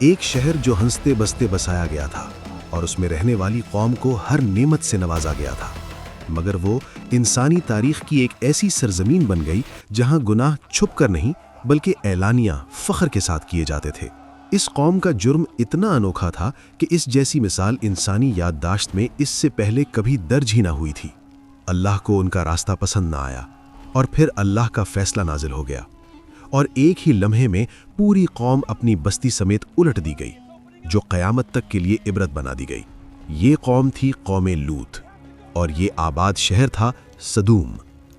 ایک شہر جو ہنستے بستے بسایا گیا تھا اور اس میں رہنے والی قوم کو ہر نعمت سے نوازا گیا تھا، مگر وہ انسانی تاریخ کی ایک ایسی سرزمین بن گئی جہاں گناہ چھپ کر نہیں بلکہ اعلانیہ فخر کے ساتھ کیے جاتے تھے۔ اس قوم کا جرم اتنا انوکھا تھا کہ اس جیسی مثال انسانی یادداشت میں اس سے پہلے کبھی درج ہی نہ ہوئی تھی۔ اللہ کو ان کا راستہ پسند نہ آیا اور پھر اللہ کا فیصلہ نازل ہو گیا، اور ایک ہی لمحے میں پوری قوم اپنی بستی سمیت الٹ دی گئی، جو قیامت تک کے لیے عبرت بنا دی گئی۔ یہ قوم تھی قوم لوط، اور یہ آباد شہر تھا سدوم۔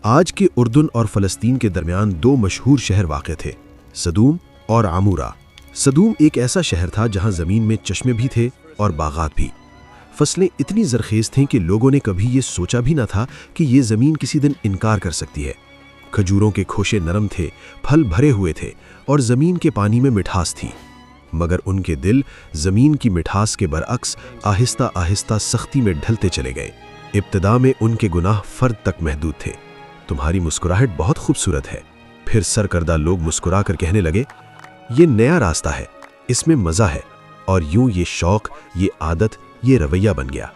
آج کے اردن اور فلسطین کے درمیان دو مشہور شہر واقع تھے، سدوم اور عمورہ۔ سدوم ایک ایسا شہر تھا جہاں زمین میں چشمے بھی تھے اور باغات بھی۔ فصلیں اتنی زرخیز تھیں کہ لوگوں نے کبھی یہ سوچا بھی نہ تھا کہ یہ زمین کسی دن انکار کر سکتی ہے۔ کھجوروں کے کھوشے نرم تھے، پھل بھرے ہوئے تھے اور زمین کے پانی میں مٹھاس تھی، مگر ان کے دل زمین کی مٹھاس کے برعکس آہستہ آہستہ سختی میں ڈھلتے چلے گئے۔ ابتدا میں ان کے گناہ فرد تک محدود تھے۔ تمہاری مسکراہٹ بہت خوبصورت ہے۔ پھر سرکردہ لوگ مسکرا کر کہنے لگے، یہ نیا راستہ ہے، اس میں مزہ ہے، اور یوں یہ شوق، یہ عادت، یہ رویہ بن گیا۔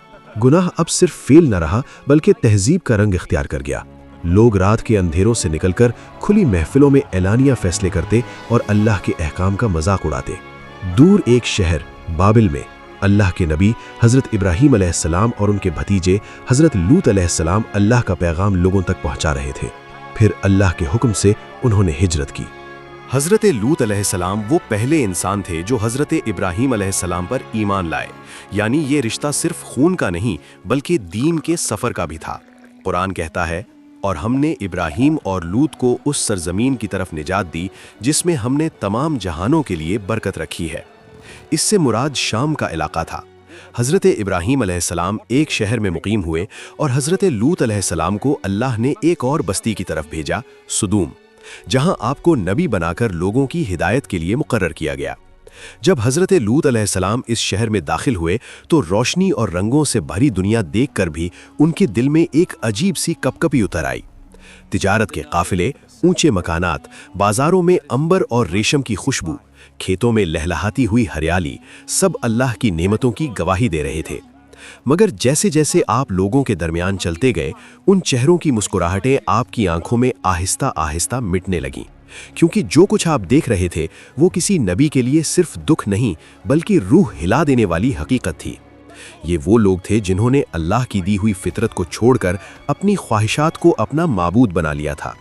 گناہ اب صرف فعل نہ رہا بلکہ تہذیب کا رنگ اختیار کر گیا۔ لوگ رات کے اندھیروں سے نکل کر کھلی محفلوں میں اعلانیہ فیصلے کرتے اور اللہ کے احکام کا مذاق اڑاتے۔ دور ایک شہر بابل میں اللہ کے نبی حضرت ابراہیم علیہ السلام اور ان کے بھتیجے حضرت لوط علیہ السلام اللہ کا پیغام لوگوں تک پہنچا رہے تھے۔ پھر اللہ کے حکم سے انہوں نے ہجرت کی۔ حضرت لوط علیہ السلام وہ پہلے انسان تھے جو حضرت ابراہیم علیہ السلام پر ایمان لائے، یعنی یہ رشتہ صرف خون کا نہیں بلکہ دین کے سفر کا بھی تھا۔ قرآن کہتا ہے، اور ہم نے ابراہیم اور لوط کو اس سرزمین کی طرف نجات دی جس میں ہم نے تمام جہانوں کے لیے برکت رکھی ہے۔ اس سے مراد شام کا علاقہ تھا۔ حضرت ابراہیم علیہ السلام ایک شہر میں مقیم ہوئے اور حضرت لوط علیہ السلام کو اللہ نے ایک اور بستی کی طرف بھیجا، سدوم، جہاں آپ کو نبی بنا کر لوگوں کی ہدایت کے لیے مقرر کیا گیا۔ جب حضرت لوط علیہ السلام اس شہر میں داخل ہوئے تو روشنی اور رنگوں سے بھری دنیا دیکھ کر بھی ان کے دل میں ایک عجیب سی کپکپی اتر آئی۔ تجارت کے قافلے، اونچے مکانات، بازاروں میں عنبر اور ریشم کی خوشبو، کھیتوں میں لہلہاتی ہوئی ہریالی، سب اللہ کی نعمتوں کی گواہی دے رہے تھے۔ مگر جیسے جیسے آپ لوگوں کے درمیان چلتے گئے، ان چہروں کی مسکراہٹیں آپ کی آنکھوں میں آہستہ آہستہ مٹنے لگیں، کیونکہ جو کچھ آپ دیکھ رہے تھے وہ کسی نبی کے لیے صرف دکھ نہیں بلکہ روح ہلا دینے والی حقیقت تھی۔ یہ وہ لوگ تھے جنہوں نے اللہ کی دی ہوئی فطرت کو چھوڑ کر اپنی خواہشات کو اپنا معبود بنا لیا تھا۔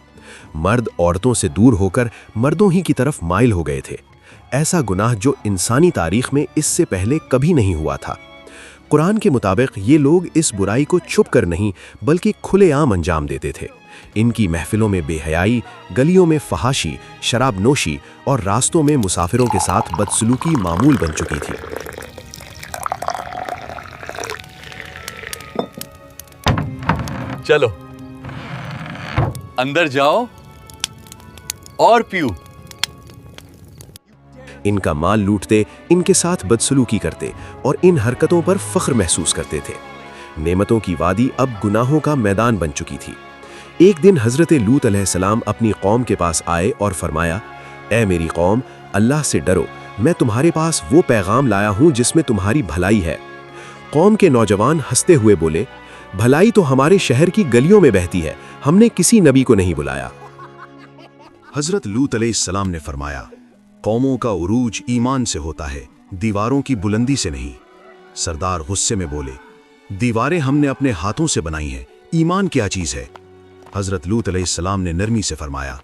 مرد عورتوں سے دور ہو کر مردوں ہی کی طرف مائل ہو گئے تھے۔ ایسا گناہ جو انسانی تاریخ میں اس سے پہلے کبھی نہیں ہوا تھا۔ قرآن کے مطابق یہ لوگ اس برائی کو چھپ کر نہیں بلکہ کھلے عام انجام دیتے تھے۔ ان کی محفلوں میں بے حیائی، گلیوں میں فحاشی، شراب نوشی اور راستوں میں مسافروں کے ساتھ بدسلوکی معمول بن چکی تھی۔ چلو اندر جاؤ اور پیو۔ ان کا مال لوٹتے، ان کے ساتھ بدسلوکی کرتے اور ان حرکتوں پر فخر محسوس کرتے تھے۔ نعمتوں کی وادی اب گناہوں کا میدان بن چکی تھی۔ ایک دن حضرت لوط علیہ السلام اپنی قوم کے پاس آئے اور فرمایا، اے میری قوم، اللہ سے ڈرو، میں تمہارے پاس وہ پیغام لایا ہوں جس میں تمہاری بھلائی ہے۔ قوم کے نوجوان ہنستے ہوئے بولے، بھلائی تو ہمارے شہر کی گلیوں میں بہتی ہے، ہم نے کسی نبی کو نہیں بلایا۔ حضرت لوط علیہ السلام نے فرمایا، قوموں کا عروج ایمان سے ہوتا ہے، دیواروں کی بلندی سے نہیں۔ سردار غصے میں بولے، دیواریں ہم نے اپنے ہاتھوں سے بنائی ہیں، ایمان کیا چیز ہے؟ حضرت لوط علیہ السلام نے نرمی سے فرمایا،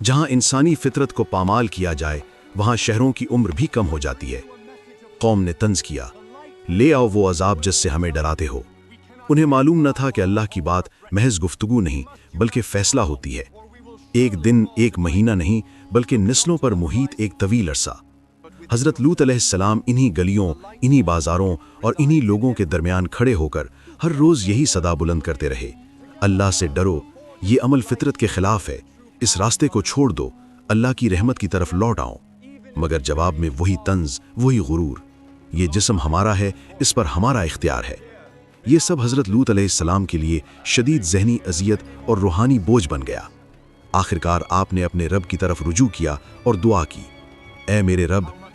جہاں انسانی فطرت کو پامال کیا جائے وہاں شہروں کی عمر بھی کم ہو جاتی ہے۔ قوم نے طنز کیا، لے آؤ وہ عذاب جس سے ہمیں ڈراتے ہو۔ انہیں معلوم نہ تھا کہ اللہ کی بات محض گفتگو نہیں بلکہ فیصلہ ہوتی ہے۔ ایک دن، ایک مہینہ نہیں بلکہ نسلوں پر محیط ایک طویل عرصہ۔ حضرت لوط علیہ السلام انہی گلیوں، انہی بازاروں اور انہی لوگوں کے درمیان کھڑے ہو کر ہر روز یہی صدا بلند کرتے رہے، اللہ سے ڈرو، یہ عمل فطرت کے خلاف ہے، اس راستے کو چھوڑ دو، اللہ کی رحمت کی طرف لوٹ آؤ۔ مگر جواب میں وہی طنز، وہی غرور، یہ جسم ہمارا ہے، اس پر ہمارا اختیار ہے۔ یہ سب حضرت لوط علیہ السلام کے لیے شدید ذہنی اذیت اور روحانی بوجھ بن گیا۔ آخرکار آپ نے اپنے رب کی طرف رجوع کیا اور دعا کی، اے میرے رب،